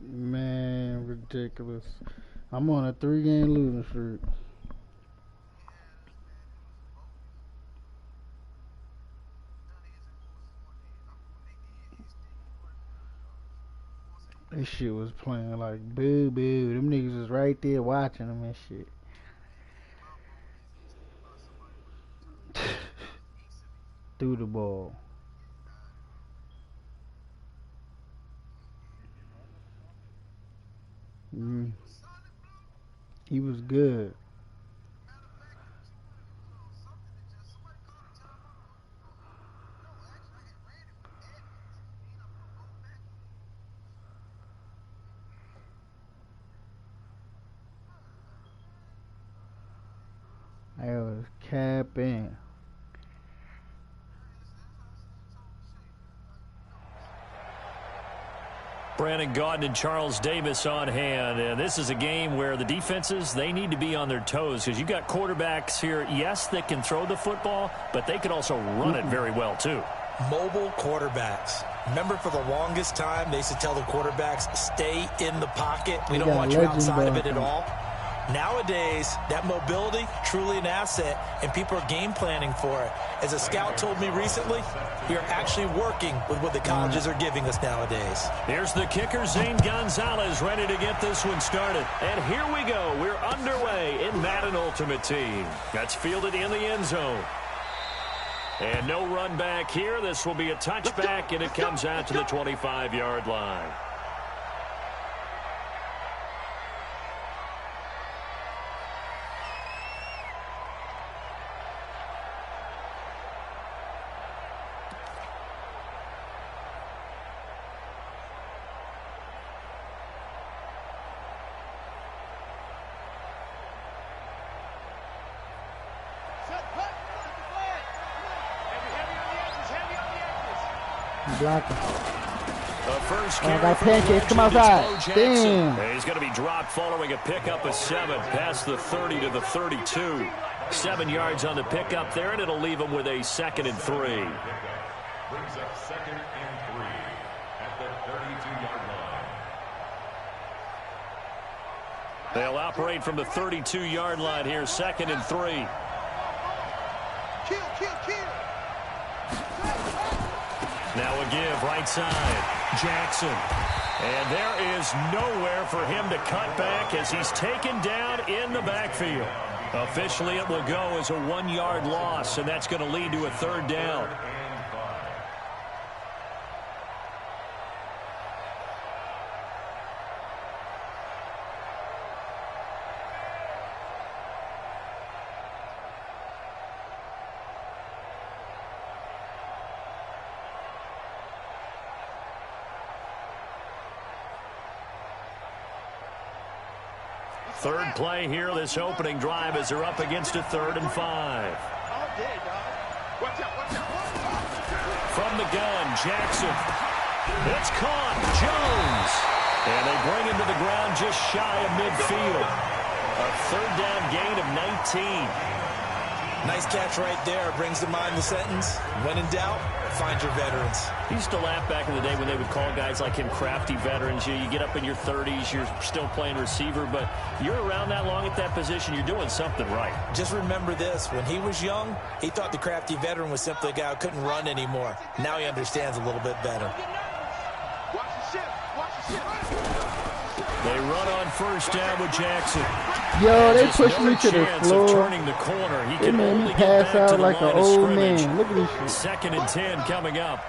Man, ridiculous. I'm on a 3-game losing streak. This shit was playing like boo boo. Them niggas was right there watching them and shit. Threw the ball. He was good. I was capping. Brandon Gaudin and Charles Davis on hand, and this is a game where the defenses, they need to be on their toes because you've got quarterbacks here, yes, that can throw the football, but they can also run it very well too. Mobile quarterbacks. Remember, for the longest time, they used to tell the quarterbacks, stay in the pocket. We don't want you outside of it at all. Nowadays, that mobility, truly an asset, and people are game planning for it. As a scout told me recently, we are actually working with what the colleges are giving us nowadays. Here's the kicker, Zane Gonzalez, ready to get this one started. And here we go. We're underway in Madden Ultimate Team. That's fielded in the end zone. And no run back here. This will be a touchback, and it comes out to the 25-yard line. Blocking. First I got pancakes. Come outside. Damn. He's going to be dropped following a pickup of 7 past the 30 to the 32. 7 yards on the pickup there, and it'll leave him with a 2nd and 3. Brings up 2nd and 3 at the 32-yard line. They'll operate from the 32-yard line here, 2nd and 3. Now a give, right side, Jackson. And there is nowhere for him to cut back as he's taken down in the backfield. Officially, it will go as a 1-yard loss, and that's going to lead to a 3rd down. Third play here, this opening drive, as they're up against a 3rd and 5. From the gun, Jackson. It's caught, Jones. And they bring him to the ground just shy of midfield. A 3rd down gain of 19. Nice catch right there. Brings to mind the sentence, when in doubt, find your veterans. He used to laugh back in the day when they would call guys like him crafty veterans. You get up in your 30s, you're still playing receiver, but you're around that long at that position, you're doing something right. Just remember this, when he was young, he thought the crafty veteran was simply a guy who couldn't run anymore. Now he understands a little bit better. They run on 1st down with Jackson. Yo, they pushed me to the floor. Turning the corner. He can only pass out like an old man. Look at this shit. 2nd and 10 coming up.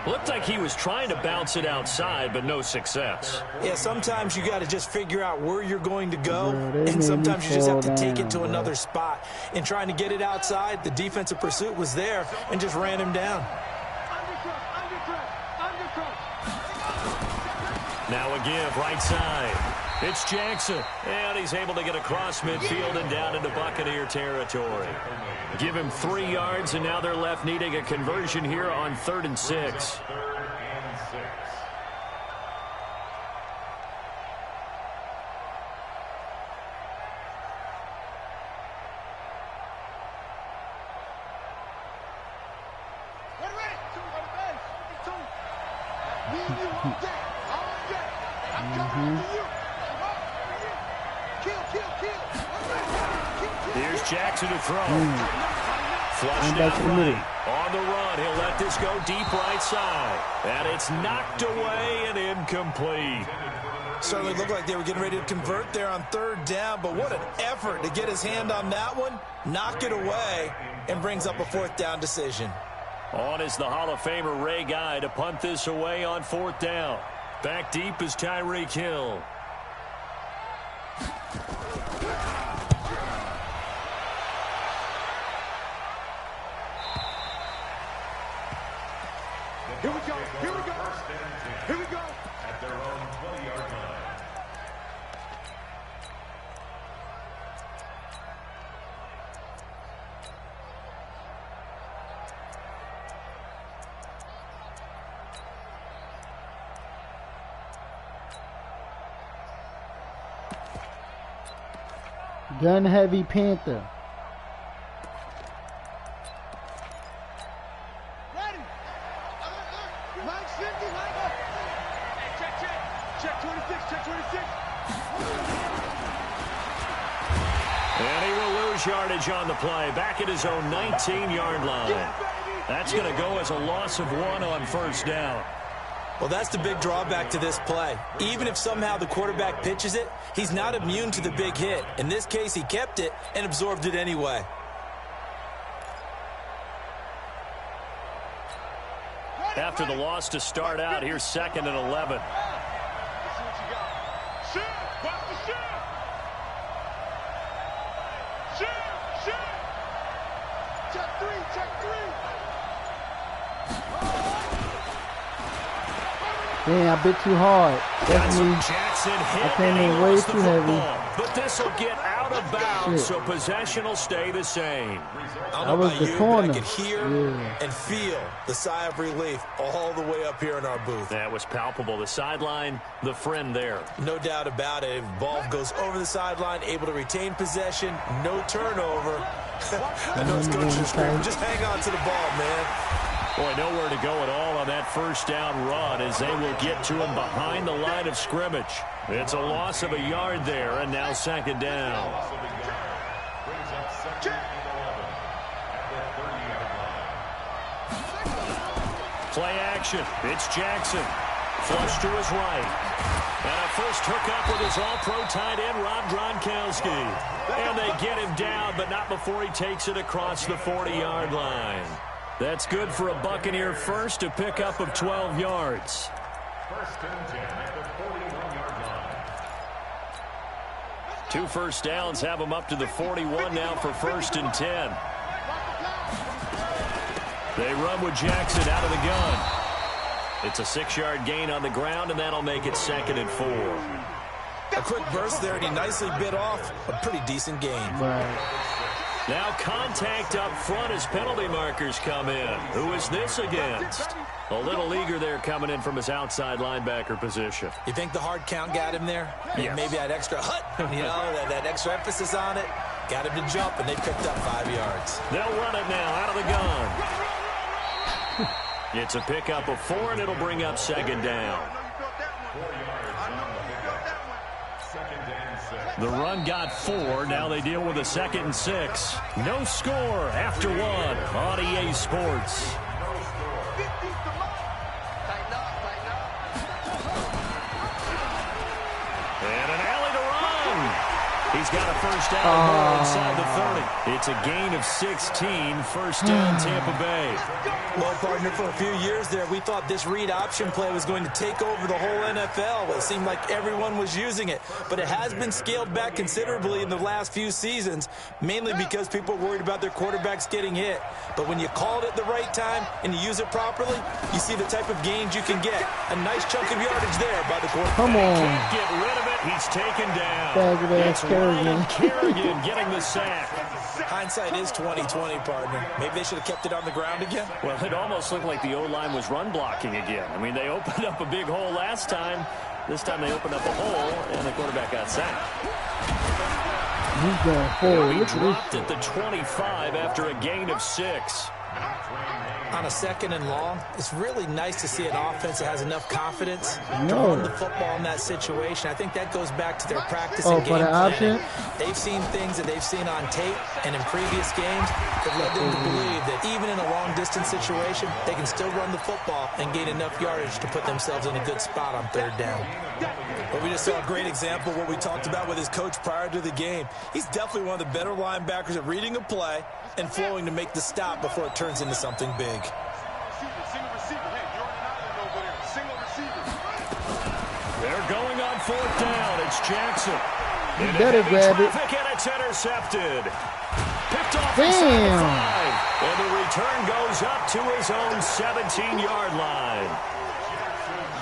Looked like he was trying to bounce it outside, but no success. Yeah, sometimes you got to just figure out where you're going to go, and sometimes you just have to take it to another spot. In trying to get it outside, the defensive pursuit was there and just ran him down. Now a give, right side. It's Jackson, and he's able to get across midfield and down into Buccaneer territory. Give him 3 yards, and now they're left needing a conversion here on 3rd and 6. Here's Jackson to throw. Flushed out right. On the run, he'll let this go deep right side. And it's knocked away and incomplete. Certainly looked like they were getting ready to convert there on 3rd down, but what an effort to get his hand on that one, knock it away, and brings up a 4th down decision. On is the Hall of Famer Ray Guy to punt this away on 4th down. Back deep is Tyreek Hill. Here we go, here we go, here we go. At their own 20-yard line. Gun heavy Panther. Ready. Mike's 50, Mike. Hey, check 26, check 26. And he will lose yardage on the play. Back at his own 19-yard line. That's going to go as a loss of 1 on 1st down. Well, that's the big drawback to this play. Even if somehow the quarterback pitches it, he's not immune to the big hit. In this case, he kept it and absorbed it anyway. After the loss to start out, here's 2nd and 11. Damn, a bit too hard. Definitely, Jackson hit I came in way too heavy. But this will get out of bounds, so possession will stay the same. I don't know about you, corner. but I could hear and feel the sigh of relief all the way up here in our booth. That was palpable. The sideline, the friend there. No doubt about it. Ball goes over the sideline, able to retain possession, no turnover. I know it's coaching screaming, just hang on to the ball, man. Boy, nowhere to go at all on that 1st down run as they will get to him behind the line of scrimmage. It's a loss of a yard there, and now 2nd down. Brings up 2nd and 11 at the 30-yard line. Play action. It's Jackson. Flush to his right. And a first hookup with his all-pro tight end, Rob Gronkowski. And they get him down, but not before he takes it across the 40-yard line. That's good for a Buccaneer first, a pickup of 12 yards. 1st and 10 at the 41-yard line. 2 first downs have him up to the 41 now for 1st and 10. They run with Jackson out of the gun. It's a 6-yard gain on the ground, and that'll make it 2nd and 4. A quick burst there, and he nicely bit off a pretty decent gain. Right. Now contact up front as penalty markers come in. Who is this against? A little leaguer there coming in from his outside linebacker position. You think the hard count got him there? Yes. Maybe that extra that extra emphasis on it got him to jump, and they picked up 5 yards. They'll run it now out of the gun. It's a pickup of 4, and it'll bring up 2nd down. 4 yards on the pickup. 2nd and 6. The run got 4. Now they deal with a 2nd and 6. No score after 1 on EA Sports. And an alley to run. He's got a first down inside the 30. It's a gain of 16. First down, Tampa Bay. Well, partner, for a few years there, we thought this read option play was going to take over the whole NFL. It seemed like everyone was using it, but it has been scaled back considerably in the last few seasons, mainly because people are worried about their quarterbacks getting hit. But when you call it at the right time and you use it properly, you see the type of gains you can get. A nice chunk of yardage there by the quarterback. Come on. Can't get rid of it. He's taken down. It's Ryan Kerrigan getting the sack. Hindsight is 20/20, partner. Maybe they should have kept it on the ground again. Well, it almost looked like the O-line was run blocking again. I mean, they opened up a big hole last time. This time they opened up a hole, and the quarterback got sacked. He's going forward. He dropped at the 25 after a gain of 6. On a 2nd and long, it's really nice to see an offense that has enough confidence to run the football in that situation. I think that goes back to their practice and game planning. They've seen things that they've seen on tape and in previous games that led them to believe that even in a long-distance situation, they can still run the football and gain enough yardage to put themselves in a good spot on 3rd down. Well, we just saw a great example of what we talked about with his coach prior to the game. He's definitely one of the better linebackers at reading a play and flowing to make the stop before it turns into something big. They're going on 4th down. It's Jackson. You better grab it. And it's intercepted. Picked off inside the 5. And the return goes up to his own 17-yard line.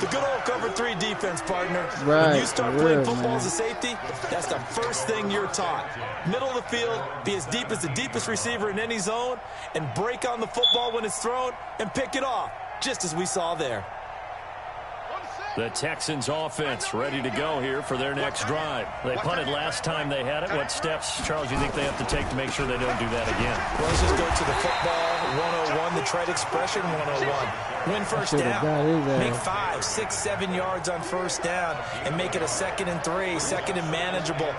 The good old cover 3 defense, partner. Right, when you start playing football as a safety, that's the first thing you're taught. Middle of the field, be as deep as the deepest receiver in any zone, and break on the football when it's thrown and pick it off, just as we saw there. The Texans offense ready to go here for their next drive. They punted last time they had it. What steps, Charles, you think they have to take to make sure they don't do that again? Well, let's just go to the football 101, the trade expression 101. Win first down. Make 5, 6, 7 yards on first down and make it a 2nd and 3, 2nd and manageable.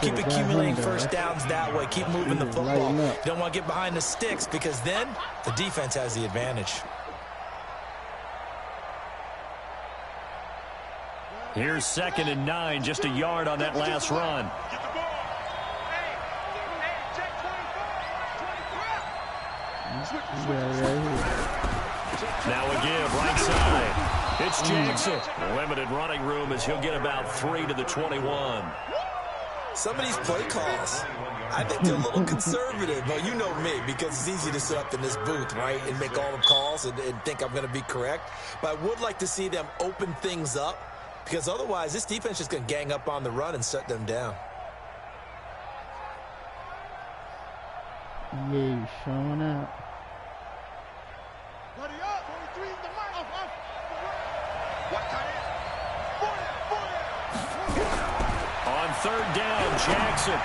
Keep accumulating first downs that way. Keep moving the football. You don't want to get behind the sticks because then the defense has the advantage. Here's 2nd and 9, just a yard on that last run. Now a give, right side. It's Jackson. Limited running room as he'll get about 3 to the 21. Some of these play calls, I think they're a little conservative. But you know me, because it's easy to sit up in this booth, right, and make all the calls and think I'm going to be correct. But I would like to see them open things up, because otherwise this defense is just going to gang up on the run and shut them down. Yeah, he's showing out. On 3rd down, Jackson.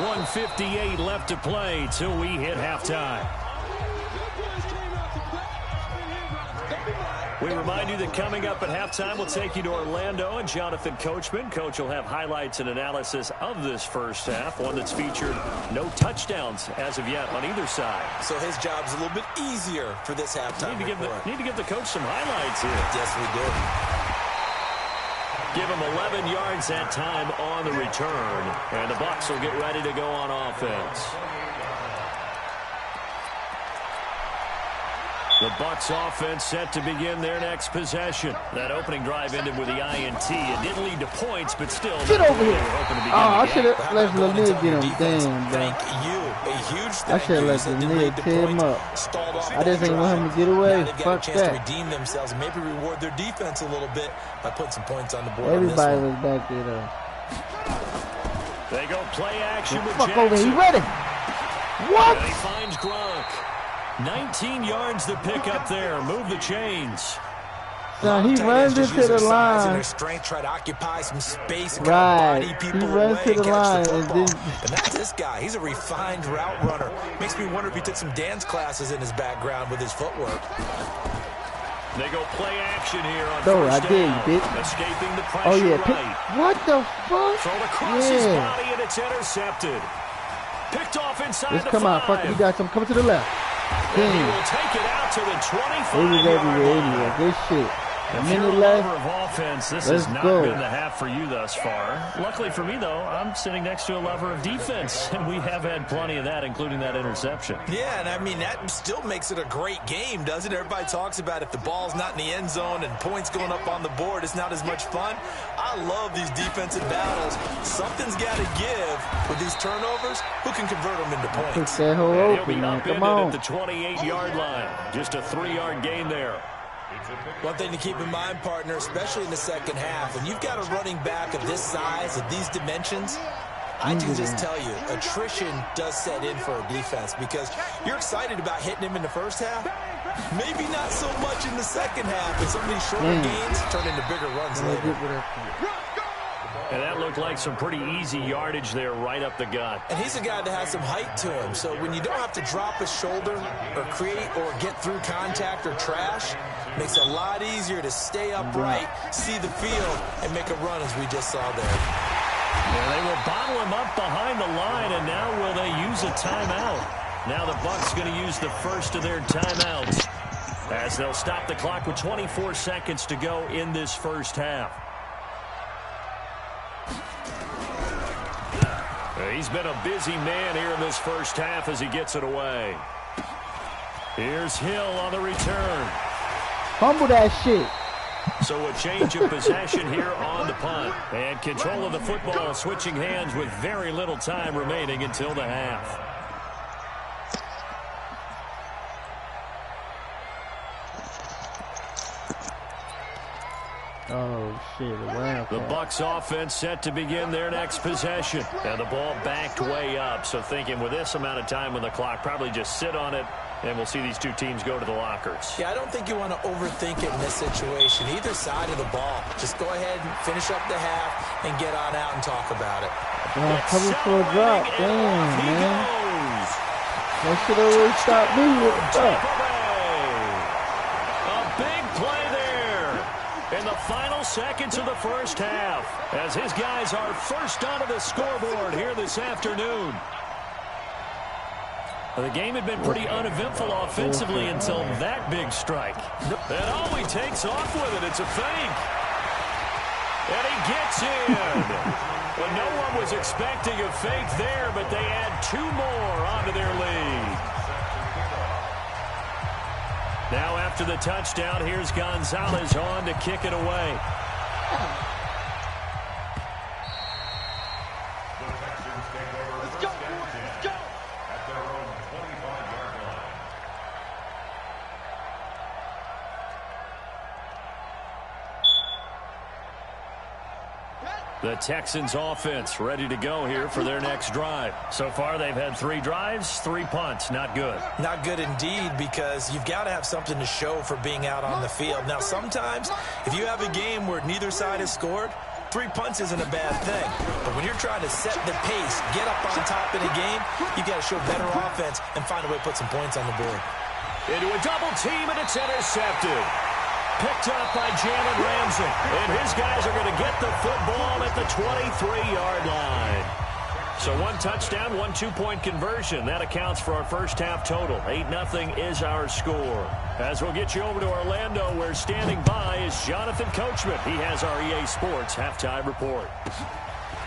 1:58 left to play till we hit halftime. We remind you that coming up at halftime, we'll take you to Orlando and Jonathan Coachman. Coach will have highlights and analysis of this first half, one that's featured no touchdowns as of yet on either side. So his job's a little bit easier for this halftime. Need to give the coach some highlights here. Yes, we do. Give him 11 yards that time on the return, and the Bucs will get ready to go on offense. The Bucs offense set to begin their next possession. That opening drive ended with the INT. It didn't lead to points, but still. Get over here. I should have let Lanier get him. Damn, bro. Thank you. A huge I should have let Lanier tear him up. I just didn't want him to get away. Fuck that. To redeem themselves and maybe reward their defense a little bit by putting some points on the board. Everybody was back there, though. They go play action with Fuck Jackson. over, he ready. What? And he finds Gronk. 19 yards to pick up there. Move the chains. So he runs into the line. Their strength, try to occupy some space and right. people he runs away, to the line. And that's this guy. He's a refined route runner. Makes me wonder if he took some dance classes in his background with his footwork. They go play action here on no, first I did, down. bitch. Escaping the pressure. Oh, yeah. Right. What the fuck? Thrown across his body, and it's intercepted. Picked off inside Let's the come 5. out. Fuck, you got some coming to the left. And he will take it out to the 25. It was everywhere. Good shit. A minute left. Of offense, this has not been the half for you thus far. Luckily for me, though, I'm sitting next to a lover of defense, and we have had plenty of that, including that interception. Yeah, and I mean, that still makes it a great game, doesn't it? Everybody talks about if the ball's not in the end zone and points going up on the board, it's not as much fun. I love these defensive battles. Something's got to give with these turnovers. Who can convert them into points? That whole He'll open, be man. upended Come on. at the 28-yard line. Just a 3-yard gain there. One thing to keep in mind, partner, especially in the second half, when you've got a running back of this size, of these dimensions, I can just tell you, attrition does set in for a defense because you're excited about hitting him in the first half. Maybe not so much in the second half, but some of these shorter gains turn into bigger runs later. And that looked like some pretty easy yardage there right up the gut. And he's a guy that has some height to him. So when you don't have to drop a shoulder or create or get through contact or trash, makes it a lot easier to stay upright, see the field, and make a run as we just saw there. Yeah, they will bottle him up behind the line, and now will they use a timeout? Now the Bucs going to use the first of their timeouts as they'll stop the clock with 24 seconds to go in this first half. He's been a busy man here in this first half as he gets it away. Here's Hill on the return. Fumble that shit. So a change of possession here on the punt. And control of the football switching hands with very little time remaining until the half. Oh, shit. The Bucs offense set to begin their next possession. And the ball backed way up. So thinking with this amount of time on the clock, probably just sit on it, and we'll see these two teams go to the lockers. Yeah, I don't think you want to overthink it in this situation. Either side of the ball. Just go ahead and finish up the half and get on out and talk about it. Coming for a drop. Damn, man. That should always stop me with the drop. A big play there in the final seconds of the first half as his guys are first onto the scoreboard here this afternoon. The game had been pretty uneventful offensively until that big strike. And oh, he takes off with it. It's a fake. And he gets in. Well, no one was expecting a fake there, but they add two more onto their lead. Now after the touchdown, here's Gonzalez on to kick it away. The Texans offense ready to go here for their next drive. So far, they've had 3 drives, 3 punts. Not good. Not good indeed, because you've got to have something to show for being out on the field. Now, sometimes, if you have a game where neither side has scored, 3 punts isn't a bad thing. But when you're trying to set the pace, get up on top in a game, you've got to show better offense and find a way to put some points on the board. Into a double team, and it's intercepted. Picked up by Jalen Ramsey. And his guys are going to get the football at the 23-yard line. So 1 touchdown, 1 2-point conversion. That accounts for our first half total. 8-0 is our score. As we'll get you over to Orlando, where standing by is Jonathan Coachman. He has our EA Sports halftime report.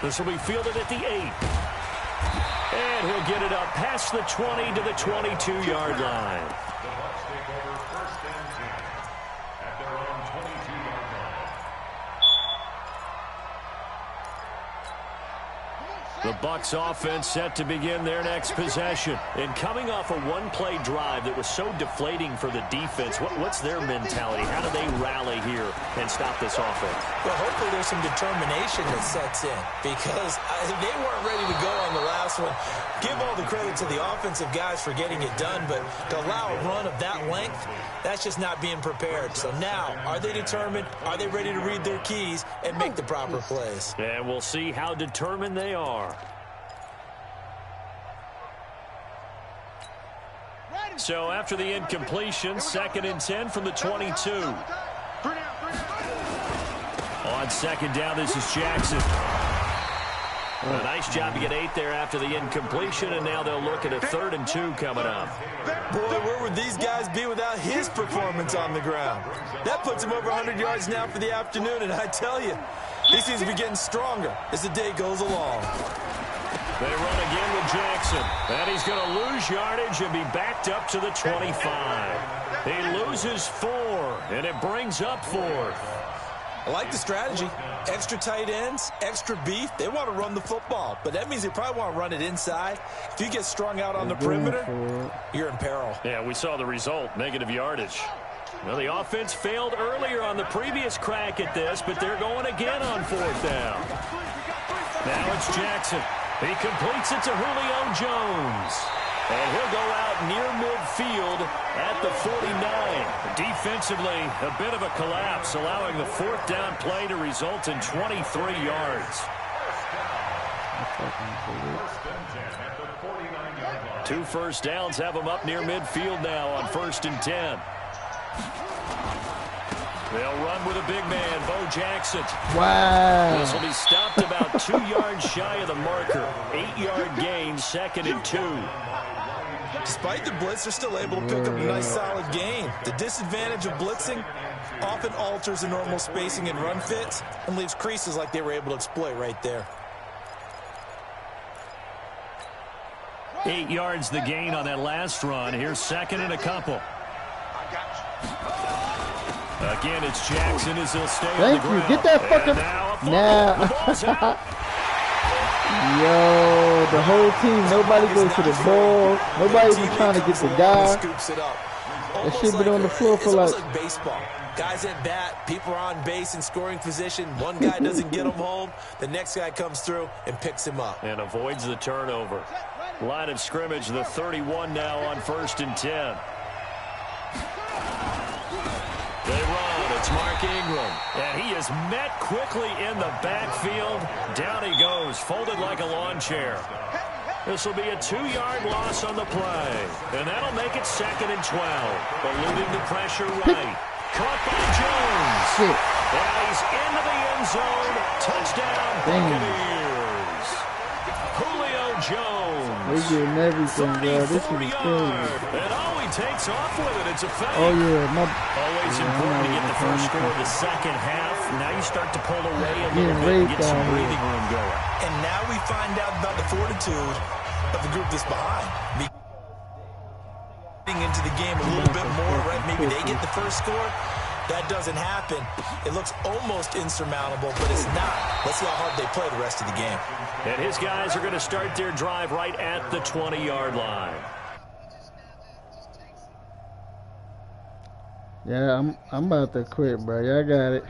This will be fielded at the 8. And he'll get it up past the 20 to the 22-yard line. The Bucs offense set to begin their next possession. And coming off a one-play drive that was so deflating for the defense, what's their mentality? How do they rally here and stop this offense? Well, hopefully there's some determination that sets in, because they weren't ready to go on the last one. Give all the credit to the offensive guys for getting it done, but to allow a run of that length, that's just not being prepared. So now, are they determined? Are they ready to read their keys and make the proper plays? And we'll see how determined they are. So after the incompletion, 2nd and 10 from the 22. On 2nd down, this is Jackson. A nice job to get 8 there after the incompletion, and now they'll look at a 3rd and 2 coming up. Boy, where would these guys be without his performance on the ground? That puts him over 100 yards now for the afternoon, and I tell you, he seems to be getting stronger as the day goes along. They run again with Jackson. And he's going to lose yardage and be backed up to the 25. He loses 4, and it brings up 4th. I like the strategy. Extra tight ends, extra beef. They want to run the football, but that means they probably want to run it inside. If you get strung out on the perimeter, you're in peril. Yeah, we saw the result, negative yardage. Well, the offense failed earlier on the previous crack at this, but they're going again on 4th down. Now it's Jackson. He completes it to Julio Jones. And he'll go out near midfield at the 49. Defensively, a bit of a collapse, allowing the 4th down play to result in 23 yards. 2 first downs have them up near midfield now on 1st and 10. They'll run with a big man, Bo Jackson. Wow. This will be stopped about 2 yards shy of the marker. 8-yard gain, 2nd and 2. Despite the blitz, they're still able to pick up a nice solid gain. The disadvantage of blitzing often alters the normal spacing and run fits and leaves creases like they were able to exploit right there. 8 yards the gain on that last run. Here's 2nd and a couple. Again, it's Jackson as he'll stay on the ground. Thank you. Get that fucking... Now. Yo, the whole team, nobody goes to the ball. Nobody even trying to get the guy. That shit been on the floor for like baseball. Guys at bat, people are on base in scoring position. One guy doesn't get him home. The next guy comes through and picks him up. And avoids the turnover. Line of scrimmage, the 31 now on 1st and 10. They run. It's Mark Ingram. And he is met quickly in the backfield. Down he goes, folded like a lawn chair. This will be a 2-yard loss on the play. And that'll make it 2nd and 12. Eluding the pressure right. Caught by Jones. And he's into the end zone. Touchdown, Buccaneers. Julio Jones. They getting everything, bro. This is crazy. And he takes off with it. It's a fake. Oh, yeah. Always important to get the first score of the second half. Now you start to pull away a little bit and get some breathing room going. And now we find out about the fortitude of the group that's behind. Getting into the game a little bit more, right? Maybe they get the first score. That doesn't happen. It looks almost insurmountable, but it's not. Let's see how hard they play the rest of the game. And his guys are going to start their drive right at the 20-yard line. Yeah, I'm about to quit, bro. Y'all got it.